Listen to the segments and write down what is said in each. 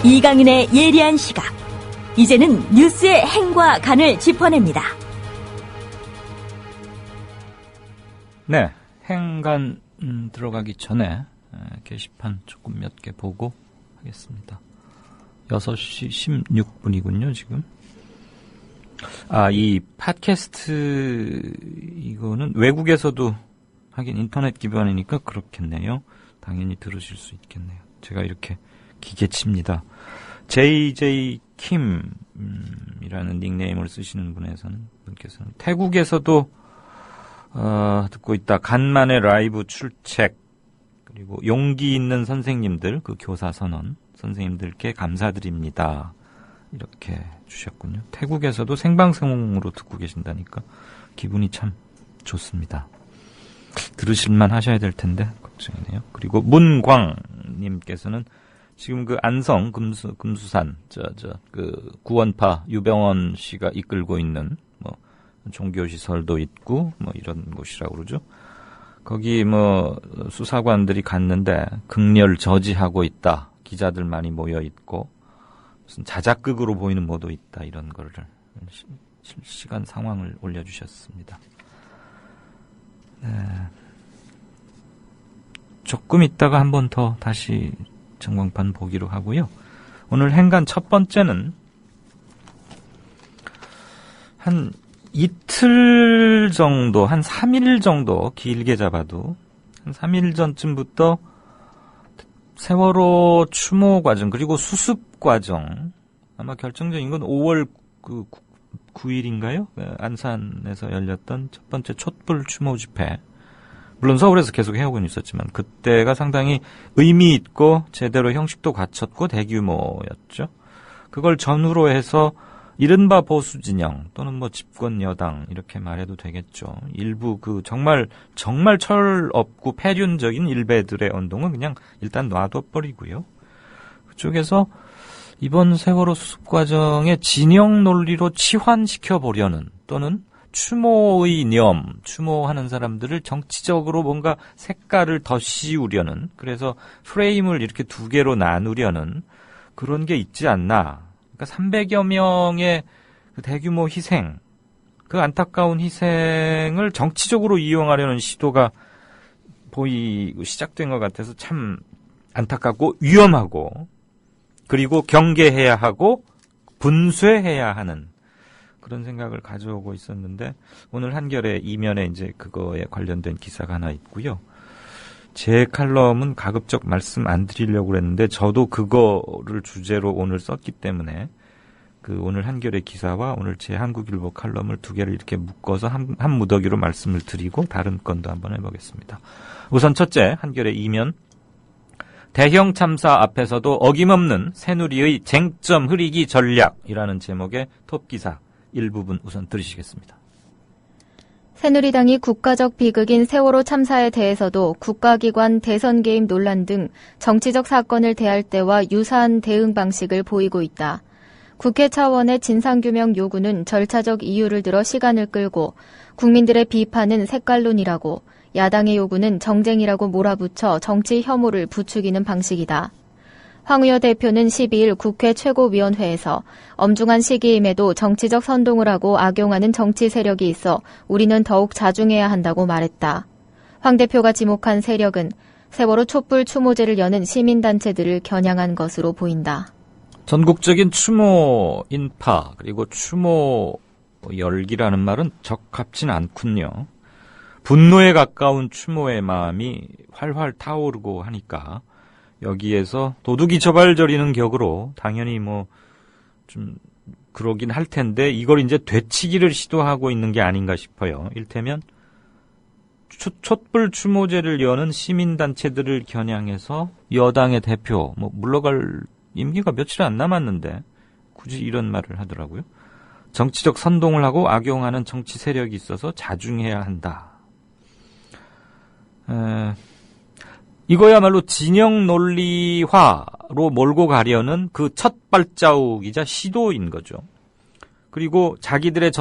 이강인의 예리한 시각. 이제는 뉴스의 행과 간을 짚어냅니다. 네, 행간 들어가기 전에 게시판 조금 몇 개 보고 하겠습니다. 6시 16분이군요, 지금. 이 팟캐스트 이거는 외국에서도 하긴 인터넷 기반이니까 그렇겠네요. 당연히 들으실 수 있겠네요. 제가 이렇게 기계칩니다. JJ 킴이라는 닉네임을 쓰시는 분께서는 태국에서도 듣고 있다. 간만에 라이브 출첵, 그리고 용기 있는 선생님들, 그 교사 선언 선생님들께 감사드립니다. 이렇게 주셨군요. 태국에서도 생방송으로 듣고 계신다니까 기분이 참 좋습니다. 들으실만 하셔야 될 텐데 걱정이네요. 그리고 문광님께서는 지금 그 안성 금수산 그 구원파 유병원 씨가 이끌고 있는 뭐 종교 시설도 있고 뭐 이런 곳이라고 그러죠. 거기 뭐 수사관들이 갔는데 극렬 저지하고 있다. 기자들 많이 모여 있고 무슨 자작극으로 보이는 뭐도 있다. 이런 거를 실시간 상황을 올려주셨습니다. 네. 조금 있다가 한 번 더 다시 전광판 보기로 하고요. 오늘 행간 첫 번째는 한 이틀 정도, 한 3일 정도 길게 잡아도 한 3일 전쯤부터 세월호 추모 과정 그리고 수습 과정, 아마 결정적인 건 5월 9일인가요? 안산에서 열렸던 첫 번째 촛불 추모 집회. 물론 서울에서 계속 해오고는 있었지만 그때가 상당히 의미 있고 제대로 형식도 갖췄고 대규모였죠. 그걸 전후로 해서 이른바 보수 진영 또는 뭐 집권 여당 이렇게 말해도 되겠죠. 일부 그 정말 철없고 폐륜적인 일베들의 운동은 그냥 일단 놔둬버리고요. 그쪽에서 이번 세월호 수습 과정의 진영 논리로 치환시켜 보려는 또는 추모의 추모하는 사람들을 정치적으로 뭔가 색깔을 더 씌우려는, 그래서 프레임을 이렇게 두 개로 나누려는 그런 게 있지 않나. 그러니까 300여 명의 그 대규모 희생, 그 안타까운 희생을 정치적으로 이용하려는 시도가 보이고 시작된 것 같아서 참 안타깝고 위험하고, 그리고 경계해야 하고 분쇄해야 하는 그런 생각을 가져오고 있었는데, 오늘 한겨레 이면에 이제 그거에 관련된 기사가 하나 있고요. 제 칼럼은 가급적 말씀 안 드리려고 그랬는데 저도 그거를 주제로 오늘 썼기 때문에 그 오늘 한겨레 기사와 오늘 제 한국일보 칼럼을 두 개를 이렇게 묶어서 한 무더기로 말씀을 드리고 다른 건도 한번 해보겠습니다. 우선 첫째, 한겨레 이면, 대형 참사 앞에서도 어김없는 새누리의 쟁점 흐리기 전략이라는 제목의 톱기사 일부분 우선 들으시겠습니다. 새누리당이 국가적 비극인 세월호 참사에 대해서도 국가기관 대선 개입 논란 등 정치적 사건을 대할 때와 유사한 대응 방식을 보이고 있다. 국회 차원의 진상규명 요구는 절차적 이유를 들어 시간을 끌고, 국민들의 비판은 색깔론이라고, 야당의 요구는 정쟁이라고 몰아붙여 정치 혐오를 부추기는 방식이다. 황 의원 대표는 12일 국회 최고위원회에서 엄중한 시기임에도 정치적 선동을 하고 악용하는 정치 세력이 있어 우리는 더욱 자중해야 한다고 말했다. 황 대표가 지목한 세력은 세월호 촛불 추모제를 여는 시민단체들을 겨냥한 것으로 보인다. 전국적인 추모 인파 그리고 추모 열기라는 말은 적합진 않군요. 분노에 가까운 추모의 마음이 활활 타오르고 하니까 여기에서 도둑이 저발저리는 격으로 당연히 뭐 좀 그러긴 할 텐데 이걸 이제 되치기를 시도하고 있는 게 아닌가 싶어요. 일테면 촛불 추모제를 여는 시민단체들을 겨냥해서 여당의 대표, 뭐 물러갈 임기가 며칠 안 남았는데 굳이 이런 말을 하더라고요. 정치적 선동을 하고 악용하는 정치 세력이 있어서 자중해야 한다. 이거야말로 진영 논리화로 몰고 가려는 그 첫 발자국이자 시도인 거죠. 그리고 자기들의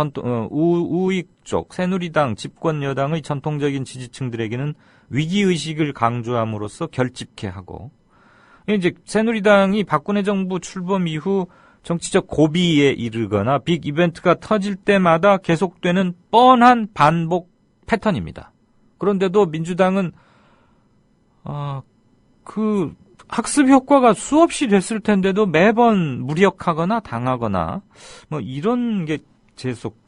우익 쪽 새누리당 집권 여당의 전통적인 지지층들에게는 위기의식을 강조함으로써 결집케 하고, 이제 새누리당이 박근혜 정부 출범 이후 정치적 고비에 이르거나 빅 이벤트가 터질 때마다 계속되는 뻔한 반복 패턴입니다. 그런데도 민주당은 그 학습 효과가 수없이 됐을 텐데도 매번 무력하거나 당하거나 뭐 이런 게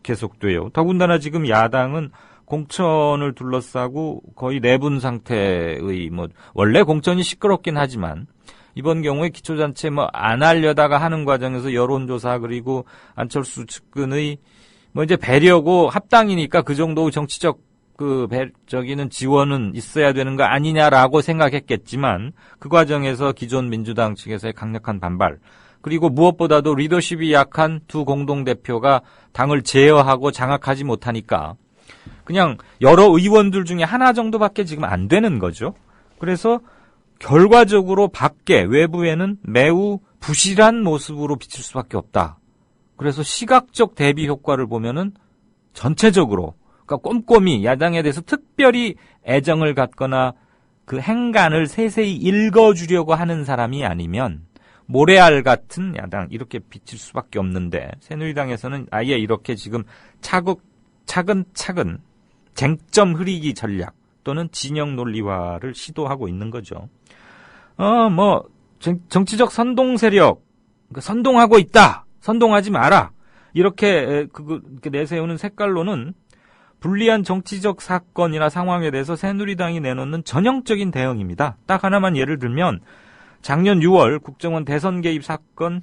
계속돼요. 더군다나 지금 야당은 공천을 둘러싸고 거의 내분 상태의 원래 공천이 시끄럽긴 하지만 이번 경우에 기초단체 안 하려다가 하는 과정에서 여론조사 그리고 안철수 측근의 이제 배려고 합당이니까 그 정도 정치적 저기는 지원은 있어야 되는 거 아니냐라고 생각했겠지만 그 과정에서 기존 민주당 측에서의 강력한 반발 그리고 무엇보다도 리더십이 약한 두 공동대표가 당을 제어하고 장악하지 못하니까 그냥 여러 의원들 중에 하나 정도밖에 지금 안 되는 거죠. 그래서 결과적으로 밖에 외부에는 매우 부실한 모습으로 비칠 수밖에 없다. 그래서 시각적 대비 효과를 보면은 전체적으로 그러니까 꼼꼼히 야당에 대해서 특별히 애정을 갖거나 그 행간을 세세히 읽어주려고 하는 사람이 아니면 모래알 같은 야당 이렇게 비칠 수밖에 없는데 새누리당에서는 아예 이렇게 지금 차근차근 쟁점 흐리기 전략 또는 진영 논리화를 시도하고 있는 거죠. 정치적 선동 세력, 선동하고 있다, 선동하지 마라 이렇게 내세우는 색깔로는 불리한 정치적 사건이나 상황에 대해서 새누리당이 내놓는 전형적인 대응입니다. 딱 하나만 예를 들면 작년 6월 국정원 대선 개입 사건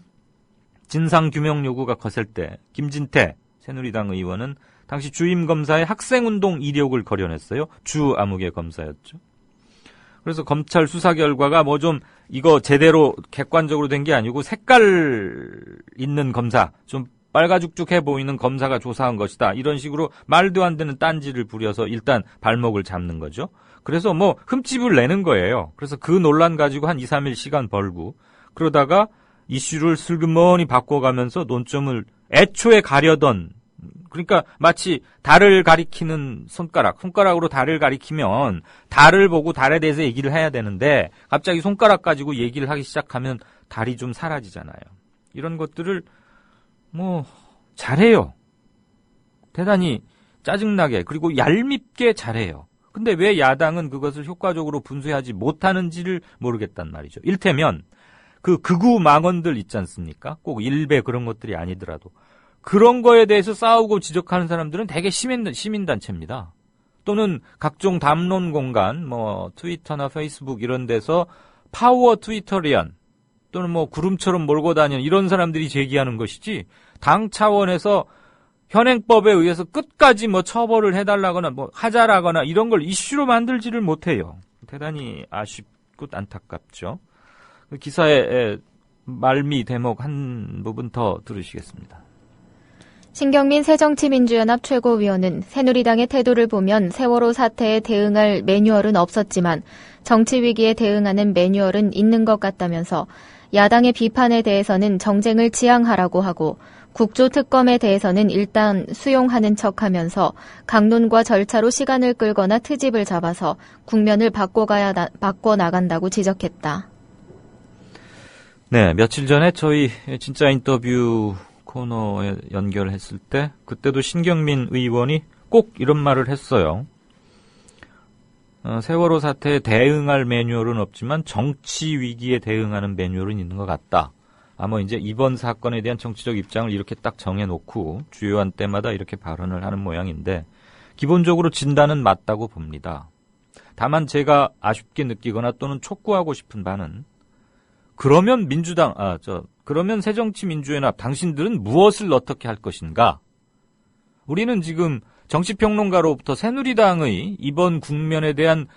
진상규명 요구가 거셀 때 김진태 새누리당 의원은 당시 주임검사의 학생운동 이력을 거론했어요. 주 암흑의 검사였죠. 그래서 검찰 수사 결과가 이거 제대로 객관적으로 된 게 아니고 색깔 있는 검사, 좀 빨가죽죽해 보이는 검사가 조사한 것이다. 이런 식으로 말도 안 되는 딴지를 부려서 일단 발목을 잡는 거죠. 그래서 흠집을 내는 거예요. 그래서 그 논란 가지고 한 2, 3일 시간 벌고 그러다가 이슈를 슬그머니 바꿔가면서 논점을 애초에 가려던 그러니까 마치 달을 가리키는 손가락으로 달을 가리키면 달을 보고 달에 대해서 얘기를 해야 되는데 갑자기 손가락 가지고 얘기를 하기 시작하면 달이 좀 사라지잖아요. 이런 것들을 잘해요. 대단히 짜증나게 그리고 얄밉게 잘해요. 근데 왜 야당은 그것을 효과적으로 분쇄하지 못하는지를 모르겠단 말이죠. 일테면 극우 망언들 있지 않습니까? 꼭 일베 그런 것들이 아니더라도 그런 거에 대해서 싸우고 지적하는 사람들은 대개 시민단체입니다. 또는 각종 담론 공간, 트위터나 페이스북 이런 데서 파워 트위터리안 또는 구름처럼 몰고 다니는 이런 사람들이 제기하는 것이지 당 차원에서 현행법에 의해서 끝까지 처벌을 해달라거나 하자라거나 이런 걸 이슈로 만들지를 못해요. 대단히 아쉽고 안타깝죠. 그 기사의 말미 대목 한 부분 더 들으시겠습니다. 신경민 새정치민주연합 최고위원은 새누리당의 태도를 보면 세월호 사태에 대응할 매뉴얼은 없었지만 정치 위기에 대응하는 매뉴얼은 있는 것 같다면서 야당의 비판에 대해서는 정쟁을 지향하라고 하고 국조특검에 대해서는 일단 수용하는 척하면서 강론과 절차로 시간을 끌거나 트집을 잡아서 국면을 바꿔나간다고 지적했다. 네, 며칠 전에 저희 진짜 인터뷰 코너에 연결했을 때 그때도 신경민 의원이 꼭 이런 말을 했어요. 세월호 사태에 대응할 매뉴얼은 없지만 정치 위기에 대응하는 매뉴얼은 있는 것 같다. 이제 이번 사건에 대한 정치적 입장을 이렇게 딱 정해놓고 주요한 때마다 이렇게 발언을 하는 모양인데 기본적으로 진단은 맞다고 봅니다. 다만 제가 아쉽게 느끼거나 또는 촉구하고 싶은 바는 그러면 그러면 새정치민주연합 당신들은 무엇을 어떻게 할 것인가? 우리는 지금 정치평론가로부터 새누리당의 이번 국면에 대한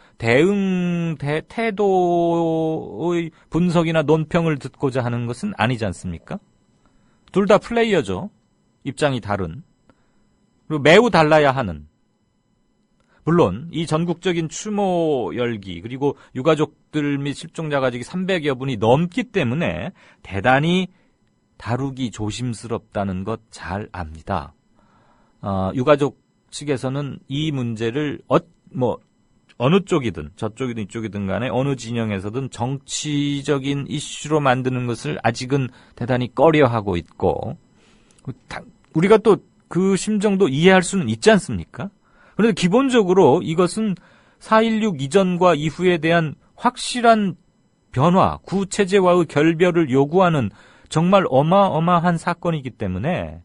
태도의 분석이나 논평을 듣고자 하는 것은 아니지 않습니까? 둘 다 플레이어죠. 입장이 다른. 그리고 매우 달라야 하는. 물론 이 전국적인 추모 열기 그리고 유가족들 및 실종자 가족이 300여 분이 넘기 때문에 대단히 다루기 조심스럽다는 것 잘 압니다. 유가족 측에서는 이 문제를 어느 쪽이든 저쪽이든 이쪽이든 간에 어느 진영에서든 정치적인 이슈로 만드는 것을 아직은 대단히 꺼려하고 있고 우리가 또 그 심정도 이해할 수는 있지 않습니까? 그런데 기본적으로 이것은 4.16 이전과 이후에 대한 확실한 변화, 구체제와의 결별을 요구하는 정말 어마어마한 사건이기 때문에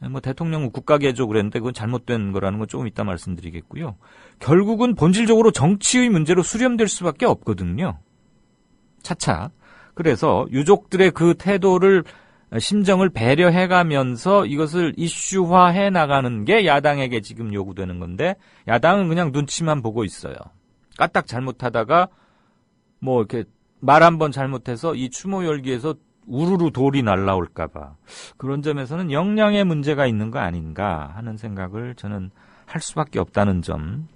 뭐 대통령은 국가개조 그랬는데 그건 잘못된 거라는 건 조금 이따 말씀드리겠고요. 결국은 본질적으로 정치의 문제로 수렴될 수밖에 없거든요. 차차. 그래서 유족들의 그 태도를 심정을 배려해가면서 이것을 이슈화해 나가는 게 야당에게 지금 요구되는 건데 야당은 그냥 눈치만 보고 있어요. 까딱 잘못하다가 뭐 이렇게 말 한 번 잘못해서 이 추모 열기에서 우르르 돌이 날라올까 봐 그런 점에서는 역량의 문제가 있는 거 아닌가 하는 생각을 저는 할 수밖에 없다는 점.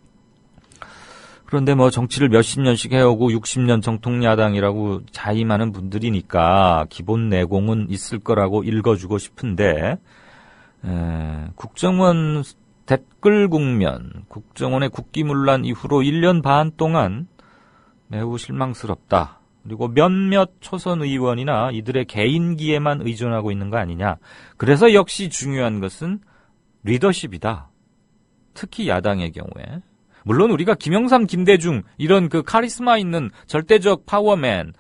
그런데 뭐 정치를 몇십 년씩 해오고 60년 정통야당이라고 자임하는 분들이니까 기본 내공은 있을 거라고 읽어주고 싶은데 국정원 댓글 국면, 국정원의 국기문란 이후로 1년 반 동안 매우 실망스럽다. 그리고 몇몇 초선 의원이나 이들의 개인기에만 의존하고 있는 거 아니냐. 그래서 역시 중요한 것은 리더십이다. 특히 야당의 경우에. 물론 우리가 김영삼, 김대중 이런 그 카리스마 있는 절대적 파워맨의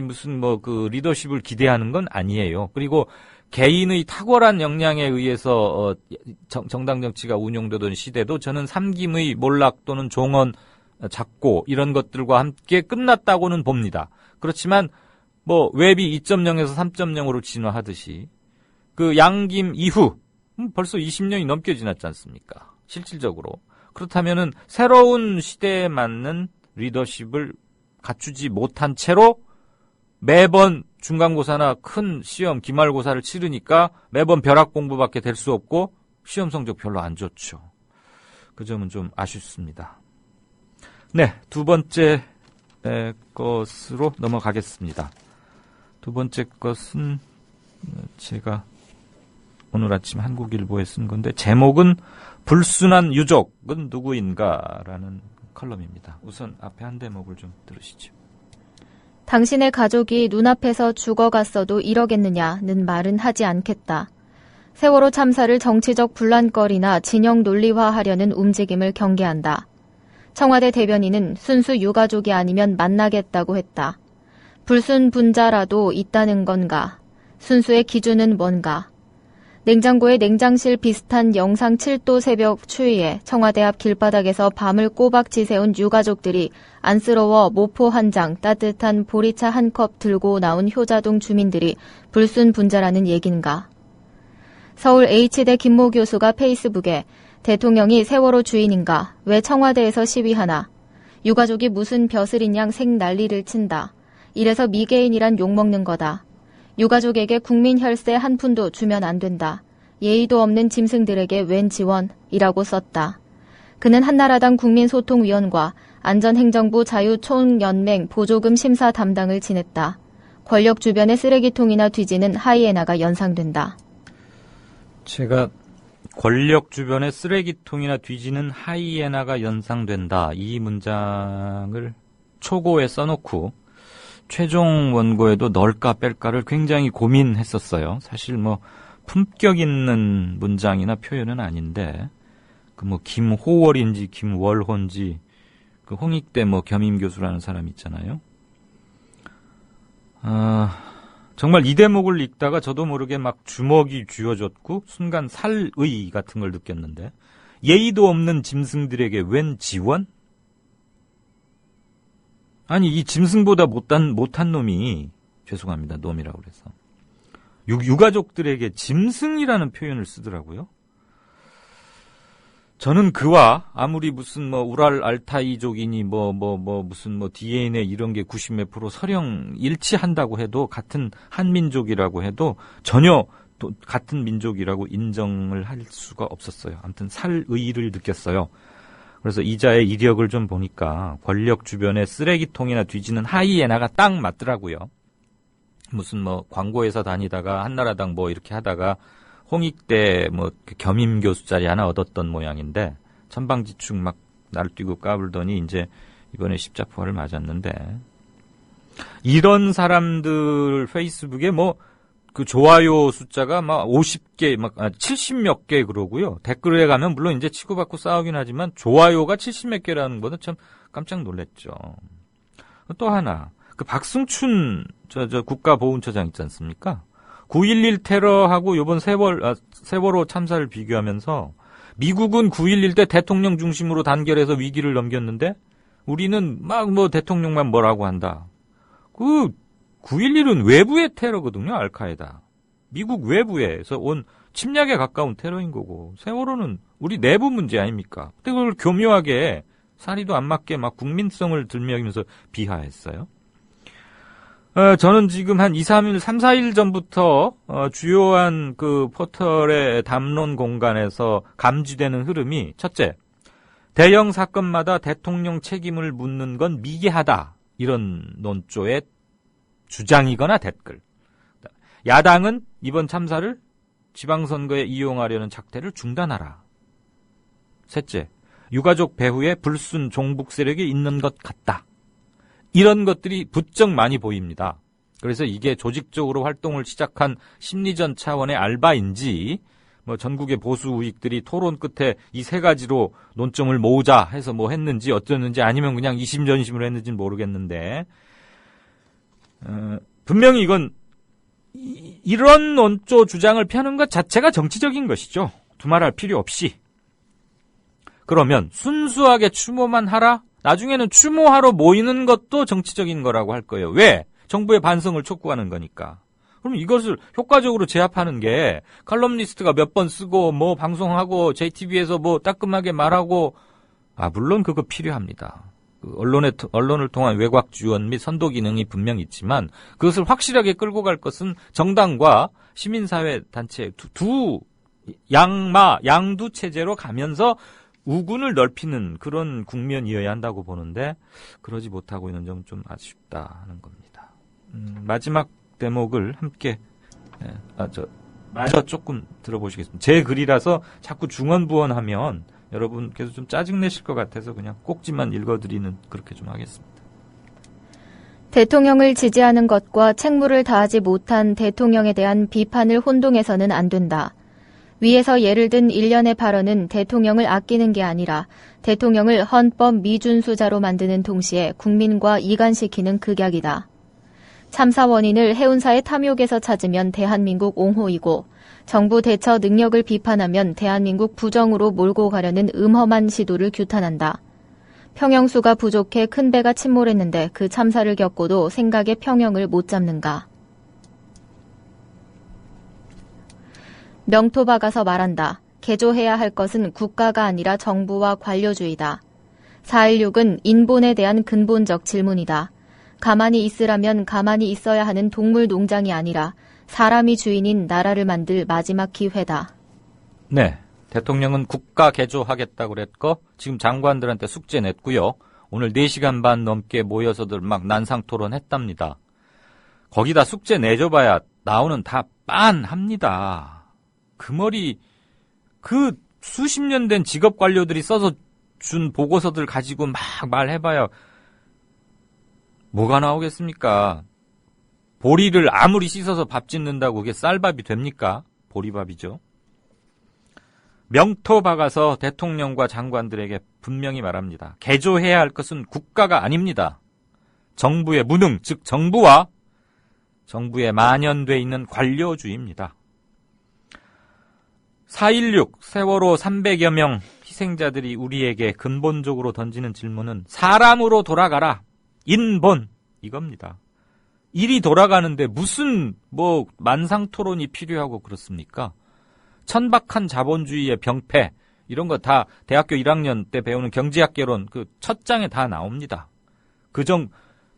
무슨 뭐 그 리더십을 기대하는 건 아니에요. 그리고 개인의 탁월한 역량에 의해서 정당 정치가 운용되던 시대도 저는 삼김의 몰락 또는 종언, 작고 이런 것들과 함께 끝났다고는 봅니다. 그렇지만 뭐 웹이 2.0에서 3.0으로 진화하듯이 그 양김 이후 벌써 20년이 넘게 지났지 않습니까? 실질적으로. 그렇다면은 새로운 시대에 맞는 리더십을 갖추지 못한 채로 매번 중간고사나 큰 시험, 기말고사를 치르니까 매번 벼락 공부밖에 될 수 없고 시험 성적 별로 안 좋죠. 그 점은 좀 아쉽습니다. 네, 두 번째 것으로 넘어가겠습니다. 두 번째 것은 제가 오늘 아침 한국일보에 쓴 건데 제목은 불순한 유족은 누구인가라는 컬럼입니다. 우선 앞에 한 대목을 좀 들으시죠. 당신의 가족이 눈앞에서 죽어갔어도 이러겠느냐는 말은 하지 않겠다. 세월호 참사를 정치적 분란거리나 진영 논리화하려는 움직임을 경계한다. 청와대 대변인은 순수 유가족이 아니면 만나겠다고 했다. 불순분자라도 있다는 건가? 순수의 기준은 뭔가? 냉장고에 냉장실 비슷한 영상 7도 새벽 추위에 청와대 앞 길바닥에서 밤을 꼬박 지새운 유가족들이 안쓰러워 모포 한 장, 따뜻한 보리차 한 컵 들고 나온 효자동 주민들이 불순분자라는 얘긴가? 서울 H대 김모 교수가 페이스북에 대통령이 세월호 주인인가? 왜 청와대에서 시위하나? 유가족이 무슨 벼슬인 양 생 난리를 친다. 이래서 미개인이란 욕먹는 거다. 유가족에게 국민 혈세 한 푼도 주면 안 된다. 예의도 없는 짐승들에게 웬 지원이라고 썼다. 그는 한나라당 국민소통위원과 안전행정부 자유총연맹 보조금 심사 담당을 지냈다. 권력 주변의 쓰레기통이나 뒤지는 하이에나가 연상된다. 제가 권력 주변의 쓰레기통이나 뒤지는 하이에나가 연상된다. 이 문장을 초고에 써놓고 최종 원고에도 넣을까 뺄까를 굉장히 고민했었어요. 사실 뭐 품격 있는 문장이나 표현은 아닌데 그 뭐 김호월인지 김월호인지 그 홍익대 뭐 겸임 교수라는 사람 있잖아요. 정말 이 대목을 읽다가 저도 모르게 막 주먹이 쥐어졌고 순간 살의 같은 걸 느꼈는데 예의도 없는 짐승들에게 웬 지원? 아니 이 짐승보다 못한 놈이 죄송합니다. 놈이라고 그래서 유가족들에게 짐승이라는 표현을 쓰더라고요. 저는 그와 아무리 무슨 뭐 우랄 알타이족이니 무슨 뭐 DNA 이런 게 90몇 % 서령 일치한다고 해도 같은 한민족이라고 해도 전혀 같은 민족이라고 인정을 할 수가 없었어요. 아무튼 살의를 느꼈어요. 그래서 이자의 이력을 좀 보니까 권력 주변에 쓰레기통이나 뒤지는 하이에나가 딱 맞더라고요. 무슨 뭐 광고회사 다니다가 한나라당 뭐 이렇게 하다가 홍익대 뭐 겸임 교수 자리 하나 얻었던 모양인데 천방지축 막 날뛰고 까불더니 이제 이번에 십자포화를 맞았는데, 이런 사람들 페이스북에 뭐 그 좋아요 숫자가 막 50개, 막 70몇 개 그러고요. 댓글에 가면 물론 이제 치고받고 싸우긴 하지만 좋아요가 70몇 개라는 거는 참 깜짝 놀랐죠. 또 하나, 그 박승춘 저 국가보훈처장 있지 않습니까? 9.11 테러하고 요번 세월호 참사를 비교하면서 미국은 9.11 때 대통령 중심으로 단결해서 위기를 넘겼는데 우리는 막 뭐 대통령만 뭐라고 한다. 그 9.11은 외부의 테러거든요. 알카에다. 미국 외부에서 온 침략에 가까운 테러인 거고, 세월호는 우리 내부 문제 아닙니까? 근데 그걸 교묘하게 사리도 안 맞게 막 국민성을 들먹이면서 비하했어요. 저는 지금 한 3, 4일 전부터 주요한 그 포털의 담론 공간에서 감지되는 흐름이, 첫째, 대형 사건마다 대통령 책임을 묻는 건 미개하다. 이런 논조의 주장이거나 댓글. 야당은 이번 참사를 지방선거에 이용하려는 작태를 중단하라. 셋째, 유가족 배후에 불순 종북 세력이 있는 것 같다. 이런 것들이 부쩍 많이 보입니다. 그래서 이게 조직적으로 활동을 시작한 심리전 차원의 알바인지, 뭐 전국의 보수 우익들이 토론 끝에 이 세 가지로 논점을 모으자 해서 뭐 했는지 어쩌는지, 아니면 그냥 이심전심으로 했는지는 모르겠는데, 분명히 이건 이런 논조 주장을 펴는 것 자체가 정치적인 것이죠. 두말할 필요 없이. 그러면 순수하게 추모만 하라? 나중에는 추모하러 모이는 것도 정치적인 거라고 할 거예요. 왜? 정부의 반성을 촉구하는 거니까. 그럼 이것을 효과적으로 제압하는 게 칼럼니스트가 몇 번 쓰고 뭐 방송하고 JTBC에서 뭐 따끔하게 말하고, 물론 그거 필요합니다. 언론을 통한 외곽 지원 및 선도 기능이 분명 있지만 그것을 확실하게 끌고 갈 것은 정당과 시민사회 단체 양두 체제로 가면서 우군을 넓히는 그런 국면이어야 한다고 보는데, 그러지 못하고 있는 점 좀 아쉽다 하는 겁니다. 마지막 대목을 함께 마저 조금 들어보시겠습니다. 제 글이라서 자꾸 중언부언하면 여러분께서 좀 짜증내실 것 같아서 그냥 꼭지만 읽어드리는, 그렇게 좀 하겠습니다. 대통령을 지지하는 것과 책무를 다하지 못한 대통령에 대한 비판을 혼동해서는 안 된다. 위에서 예를 든 일련의 발언은 대통령을 아끼는 게 아니라 대통령을 헌법 미준수자로 만드는 동시에 국민과 이간시키는 극약이다. 참사 원인을 해운사의 탐욕에서 찾으면 대한민국 옹호이고, 정부 대처 능력을 비판하면 대한민국 부정으로 몰고 가려는 음험한 시도를 규탄한다. 평형수가 부족해 큰 배가 침몰했는데 그 참사를 겪고도 생각의 평형을 못 잡는가. 명토 박아서 말한다. 개조해야 할 것은 국가가 아니라 정부와 관료주의다. 4.16은 인본에 대한 근본적 질문이다. 가만히 있으라면 가만히 있어야 하는 동물 농장이 아니라 사람이 주인인 나라를 만들 마지막 기회다. 네, 대통령은 국가 개조하겠다고 그랬고 지금 장관들한테 숙제 냈고요. 오늘 4시간 반 넘게 모여서들 막 난상토론했답니다. 거기다 숙제 내줘봐야 나오는 다 빤합니다. 그 머리, 그 수십 년 된 직업 관료들이 써서 준 보고서들 가지고 막 말해봐야 뭐가 나오겠습니까? 보리를 아무리 씻어서 밥 짓는다고 그게 쌀밥이 됩니까? 보리밥이죠. 명토 박아서 대통령과 장관들에게 분명히 말합니다. 개조해야 할 것은 국가가 아닙니다. 정부의 무능, 즉 정부와 정부에 만연돼 있는 관료주의입니다. 4.16 세월호 300여 명 희생자들이 우리에게 근본적으로 던지는 질문은 사람으로 돌아가라. 인본, 이겁니다. 일이 돌아가는데 무슨 만상토론이 필요하고 그렇습니까? 천박한 자본주의의 병폐, 이런 거 다 대학교 1학년 때 배우는 경제학개론 그 첫 장에 다 나옵니다.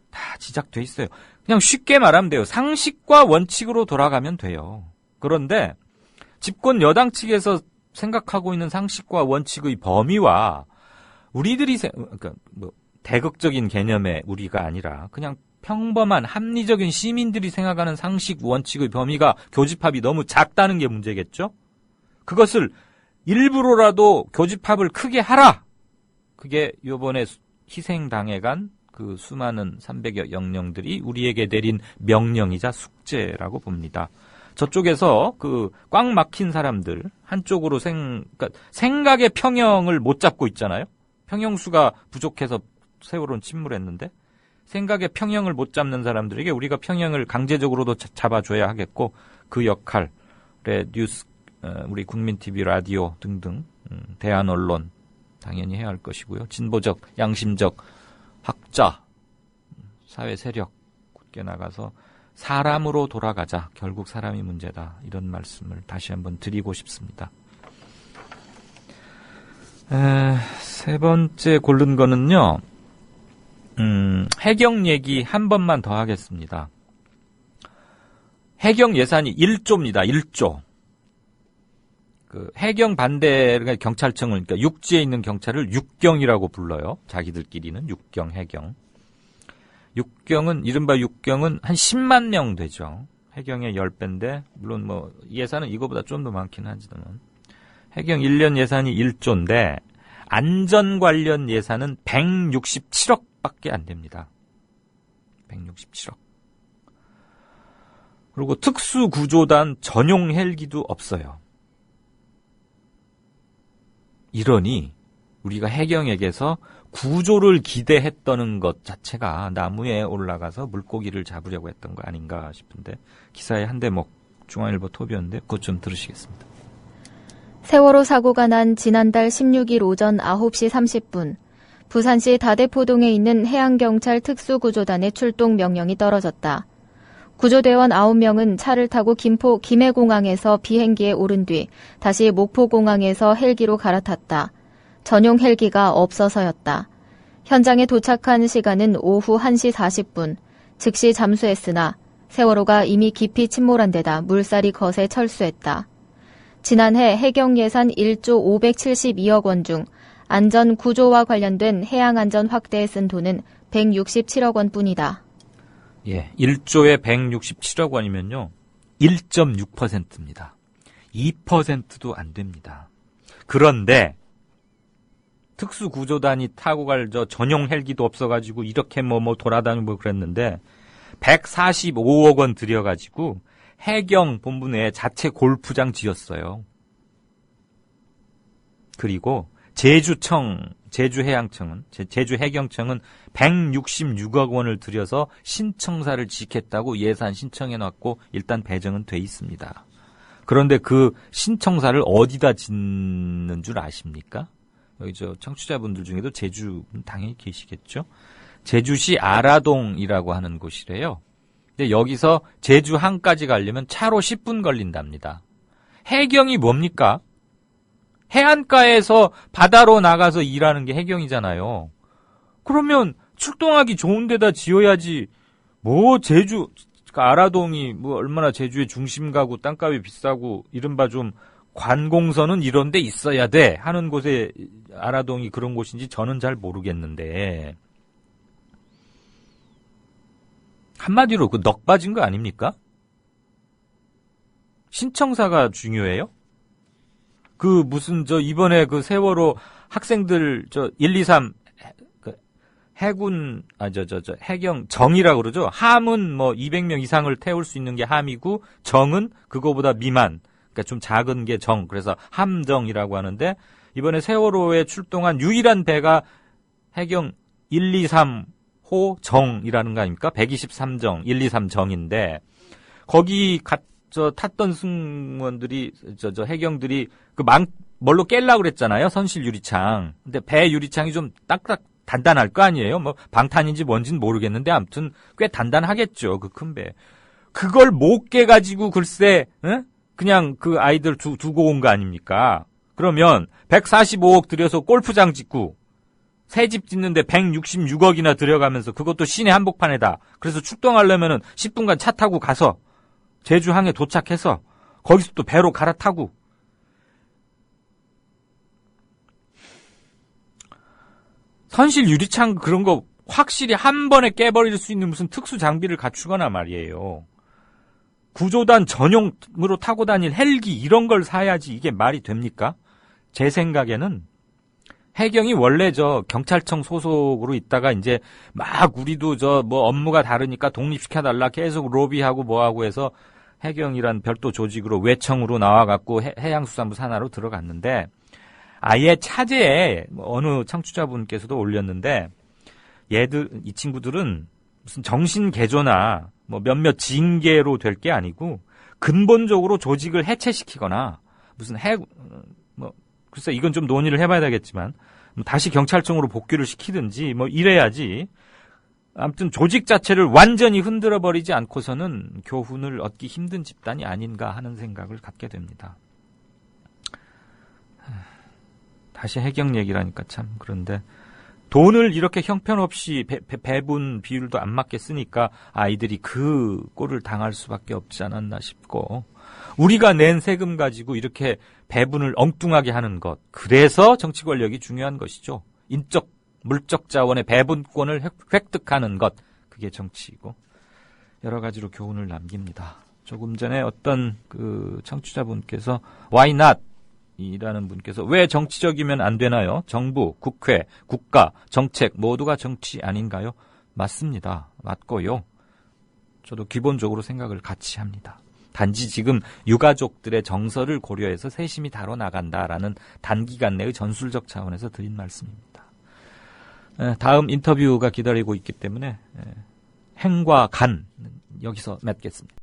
다 지적돼 있어요. 그냥 쉽게 말하면 돼요. 상식과 원칙으로 돌아가면 돼요. 그런데 집권 여당 측에서 생각하고 있는 상식과 원칙의 범위와 우리들이 대극적인 개념의 우리가 아니라 그냥 평범한 합리적인 시민들이 생각하는 상식 원칙의 범위가 교집합이 너무 작다는 게 문제겠죠? 그것을 일부러라도 교집합을 크게 하라! 그게 요번에 희생당해간 그 수많은 300여 영령들이 우리에게 내린 명령이자 숙제라고 봅니다. 저쪽에서 그 꽉 막힌 사람들 한쪽으로 그러니까 생각의 평형을 못 잡고 있잖아요. 평형수가 부족해서 세월호는 침몰했는데 생각의 평형을 못 잡는 사람들에게 우리가 평형을 강제적으로도 잡아줘야 하겠고 그 역할에 뉴스, 우리 국민TV, 라디오 등등 대한 언론 당연히 해야 할 것이고요. 진보적, 양심적 학자, 사회 세력 굳게 나가서 사람으로 돌아가자. 결국 사람이 문제다. 이런 말씀을 다시 한번 드리고 싶습니다. 세 번째 고른 거는요. 해경 얘기 한 번만 더 하겠습니다. 해경 예산이 1조입니다. 1조. 그 해경 반대 그러니까 경찰청을 그러니까 육지에 있는 경찰을 육경이라고 불러요. 자기들끼리는 육경 해경. 육경은 이른바 육경은 한 10만 명 되죠. 해경의 10배인데 물론 뭐 예산은 이거보다 좀 더 많긴 하지만 해경 1년 예산이 1조인데 안전 관련 예산은 167억밖에 안 됩니다. 167억. 그리고 특수구조단 전용 헬기도 없어요. 이러니 우리가 해경에게서 구조를 기대했다는 것 자체가 나무에 올라가서 물고기를 잡으려고 했던 거 아닌가 싶은데 기사의 한 대목 중앙일보 토비였는데 그것 좀 들으시겠습니다. 세월호 사고가 난 지난달 16일 오전 9시 30분 부산시 다대포동에 있는 해양경찰 특수구조단의 출동 명령이 떨어졌다. 구조대원 9명은 차를 타고 김포 김해공항에서 비행기에 오른 뒤 다시 목포공항에서 헬기로 갈아탔다. 전용 헬기가 없어서였다. 현장에 도착한 시간은 오후 1시 40분. 즉시 잠수했으나 세월호가 이미 깊이 침몰한 데다 물살이 거세 철수했다. 지난해 해경 예산 1조 572억 원 중 안전 구조와 관련된 해양안전 확대에 쓴 돈은 167억 원뿐이다. 예, 1조에 167억 원이면요. 1.6%입니다. 2%도 안 됩니다. 그런데 특수구조단이 타고 갈 전용 헬기도 없어가지고 이렇게 돌아다니고 그랬는데 145억 원 들여가지고 해경 본부 내에 자체 골프장 지었어요. 그리고 제주해양청은, 제주해경청은 166억 원을 들여서 신청사를 짓겠다고 예산 신청해놨고 일단 배정은 돼 있습니다. 그런데 그 신청사를 어디다 짓는 줄 아십니까? 여기 청취자분들 중에도 제주 당연히 계시겠죠? 제주시 아라동이라고 하는 곳이래요. 근데 여기서 제주항까지 가려면 차로 10분 걸린답니다. 해경이 뭡니까? 해안가에서 바다로 나가서 일하는 게 해경이잖아요. 그러면 출동하기 좋은 데다 지어야지. 제주 아라동이 얼마나 제주의 중심가고 땅값이 비싸고 이른바 좀 관공서는 이런 데 있어야 돼 하는 곳에 아라동이 그런 곳인지 저는 잘 모르겠는데 한마디로 그 넋 빠진 거 아닙니까? 신청사가 중요해요? 이번에 그 세월호 학생들 1, 2, 3 해군 해경 정이라고 그러죠. 함은 200명 이상을 태울 수 있는 게 함이고 정은 그거보다 미만. 그러니까 좀 작은 게 정. 그래서 함정이라고 하는데 이번에 세월호에 출동한 유일한 배가 해경 1, 2, 3호 정이라는 거 아닙니까? 123정, 1, 2, 3정인데 거기 탔던 승무원들이 해경들이 뭘로 깰라고 그랬잖아요. 선실 유리창. 근데 배 유리창이 좀 딱딱 단단할 거 아니에요. 방탄인지 뭔지는 모르겠는데 아무튼 꽤 단단하겠죠. 그 큰 배. 그걸 못 깨가지고 글쎄 그냥 그 아이들 두고 온 거 아닙니까? 그러면 145억 들여서 골프장 짓고 새 집 짓는데 166억이나 들여가면서 그것도 시내 한복판에다. 그래서 출동하려면은 10분간 차 타고 가서 제주항에 도착해서 거기서 또 배로 갈아타고. 선실 유리창 그런 거 확실히 한 번에 깨버릴 수 있는 무슨 특수 장비를 갖추거나 말이에요. 구조단 전용으로 타고 다닐 헬기 이런 걸 사야지 이게 말이 됩니까? 제 생각에는 해경이 원래 경찰청 소속으로 있다가 이제 막 우리도 업무가 다르니까 독립시켜달라 계속 로비하고 뭐하고 해서 해경이란 별도 조직으로 외청으로 나와갖고 해양수산부 산하로 들어갔는데 아예 차제에 어느 청취자분께서도 올렸는데 이 친구들은 무슨 정신 개조나 몇몇 징계로 될 게 아니고 근본적으로 조직을 해체시키거나 무슨 글쎄 이건 좀 논의를 해봐야 되겠지만 다시 경찰청으로 복귀를 시키든지 이래야지. 아무튼 조직 자체를 완전히 흔들어 버리지 않고서는 교훈을 얻기 힘든 집단이 아닌가 하는 생각을 갖게 됩니다. 다시 해경 얘기라니까 참 그런데 돈을 이렇게 형편없이 배분 비율도 안 맞게 쓰니까 아이들이 그 꼴을 당할 수밖에 없지 않았나 싶고 우리가 낸 세금 가지고 이렇게 배분을 엉뚱하게 하는 것. 그래서 정치 권력이 중요한 것이죠. 물적 자원의 배분권을 획득하는 것. 그게 정치이고 여러 가지로 교훈을 남깁니다. 조금 전에 어떤 청취자분께서 Why not? 이라는 분께서 왜 정치적이면 안 되나요? 정부, 국회, 국가, 정책 모두가 정치 아닌가요? 맞습니다. 맞고요. 저도 기본적으로 생각을 같이 합니다. 단지 지금 유가족들의 정서를 고려해서 세심히 다뤄나간다라는 단기간 내의 전술적 차원에서 드린 말씀입니다. 다음 인터뷰가 기다리고 있기 때문에 행과 간 여기서 맺겠습니다.